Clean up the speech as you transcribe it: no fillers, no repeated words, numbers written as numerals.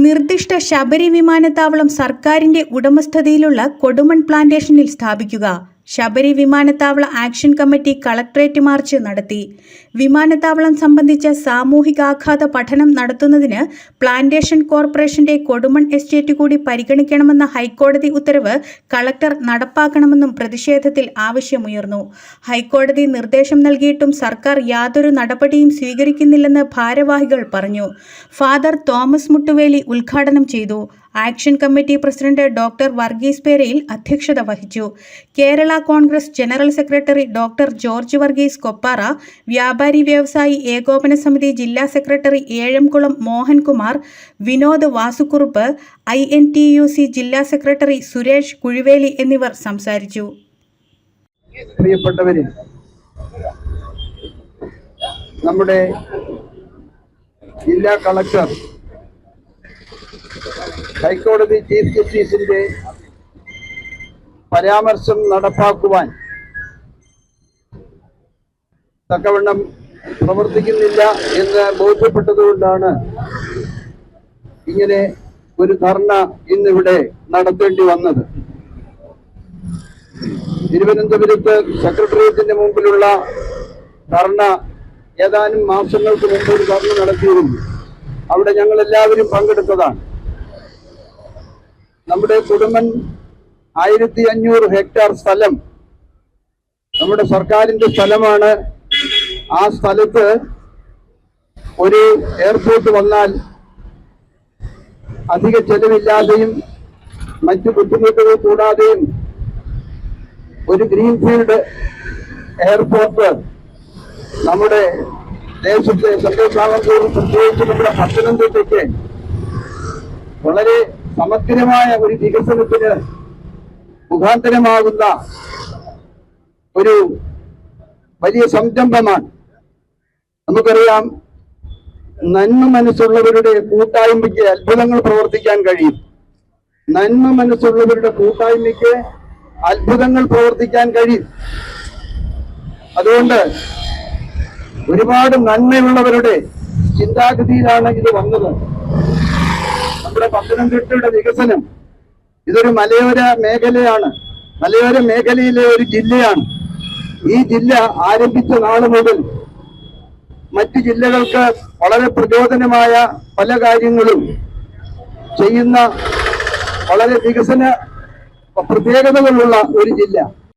നിർദ്ദിഷ്ട ശബരി വിമാനത്താവളം സർക്കാരിന്റെ ഉടമസ്ഥതയിലുള്ള കൊടുമൺ പ്ലാന്റേഷനിൽ സ്ഥാപിക്കുക. ശബരി വിമാനത്താവള ആക്ഷൻ കമ്മിറ്റി കളക്ടറേറ്റ് മാർച്ച് നടത്തി. വിമാനത്താവളം സംബന്ധിച്ച സാമൂഹികാഘാത പഠനം നടത്തുന്നതിന് പ്ലാന്റേഷൻ കോർപ്പറേഷന്റെ കൊടുമൺ എസ്റ്റേറ്റ് കൂടി പരിഗണിക്കണമെന്ന ഹൈക്കോടതി ഉത്തരവ് കളക്ടർ നടപ്പാക്കണമെന്നും പ്രതിഷേധത്തിൽ ആവശ്യമുയർന്നു. ഹൈക്കോടതി നിർദ്ദേശം നൽകിയിട്ടും സർക്കാർ യാതൊരു നടപടിയും സ്വീകരിക്കുന്നില്ലെന്ന് ഭാരവാഹികൾ പറഞ്ഞു. ഫാദർ തോമസ് മുട്ടുവേലി ഉദ്ഘാടനം ചെയ്തു. Action committee president doctor Varghese Perayil അധ്യക്ഷത വഹിച്ചു. Kerala Congress general secretary doctor George Varghese Koppara, വ്യാപാരി വ്യവസായി ഏകോപന സമിതി ജില്ലാ സെക്രട്ടറി ഏഴംകുളം മോഹൻകുമാർ, വിനോദ് വാസുക്കുറുപ്പ്, INTUC ജില്ലാ സെക്രട്ടറി സുരേഷ് കുഴിവേലി എന്നിവർ സംസാരിച്ചു. പ്രിയപ്പെട്ടവരെ, നമ്മുടെ ജില്ലാ കളക്ടർ ഹൈക്കോടതി ചീഫ് ജസ്റ്റിസിന്റെ പരാമർശം നടപ്പാക്കുവാൻ തക്കവണ്ണം പ്രവർത്തിക്കുന്നില്ല എന്ന് ബോധ്യപ്പെട്ടതുകൊണ്ടാണ് ഇങ്ങനെ ഒരു ധർണ ഇന്നിവിടെ നടത്തേണ്ടി വന്നത്. തിരുവനന്തപുരത്ത് സെക്രട്ടേറിയറ്റിന്റെ മുമ്പിലുള്ള ധർണ ഏതാനും മാസങ്ങൾക്ക് മുമ്പ് ഒരു ധർണ നടത്തിയിരുന്നു. അവിടെ ഞങ്ങൾ എല്ലാവരും പങ്കെടുത്തതാണ്. നമ്മുടെ കൊടുമൺ 1500 ഹെക്ടർ സ്ഥലം നമ്മുടെ സർക്കാരിന്റെ സ്ഥലമാണ്. ആ സ്ഥലത്ത് ഒരു എയർപോർട്ട് വന്നാൽ അധിക ചെലവില്ലാതെയും മറ്റു ബുദ്ധിമുട്ടുകൾ കൂടാതെയും ഒരു ഗ്രീൻഫീൽഡ് എയർപോർട്ട് നമ്മുടെ ദേശത്തെ സംസ്ഥാനത്തോട് പ്രത്യേകിച്ച് നമ്മുടെ പത്തനംതിട്ടയ്ക്ക് വളരെ സമഗ്രമായ ഒരു വികസനത്തിന് മുഖാന്തരമാകുന്ന ഒരു വലിയ സംരംഭമാണ്. നമുക്കറിയാം, നന്മ മനസ്സുള്ളവരുടെ കൂട്ടായ്മയ്ക്ക് അത്ഭുതങ്ങൾ പ്രവർത്തിക്കാൻ കഴിയും. നന്മ മനസ്സുള്ളവരുടെ കൂട്ടായ്മയ്ക്ക് അത്ഭുതങ്ങൾ പ്രവർത്തിക്കാൻ കഴിയും. അതുകൊണ്ട് ഒരുപാട് നന്മയുള്ളവരുടെ ചിന്താഗതിയിലാണ് ഇത് വന്നത്. നമ്മുടെ പത്തനംതിട്ടയുടെ വികസനം ഇതൊരു മലയോര മേഖലയാണ്. മലയോര മേഖലയിലെ ഒരു ജില്ലയാണ്. ഈ ജില്ല ആരംഭിച്ച നാൾ മുതൽ മറ്റു ജില്ലകൾക്ക് വളരെ പ്രചോദനമായ പല കാര്യങ്ങളും ചെയ്യുന്ന വളരെ വികസന പ്രത്യേകതകളുള്ള ഒരു ജില്ല.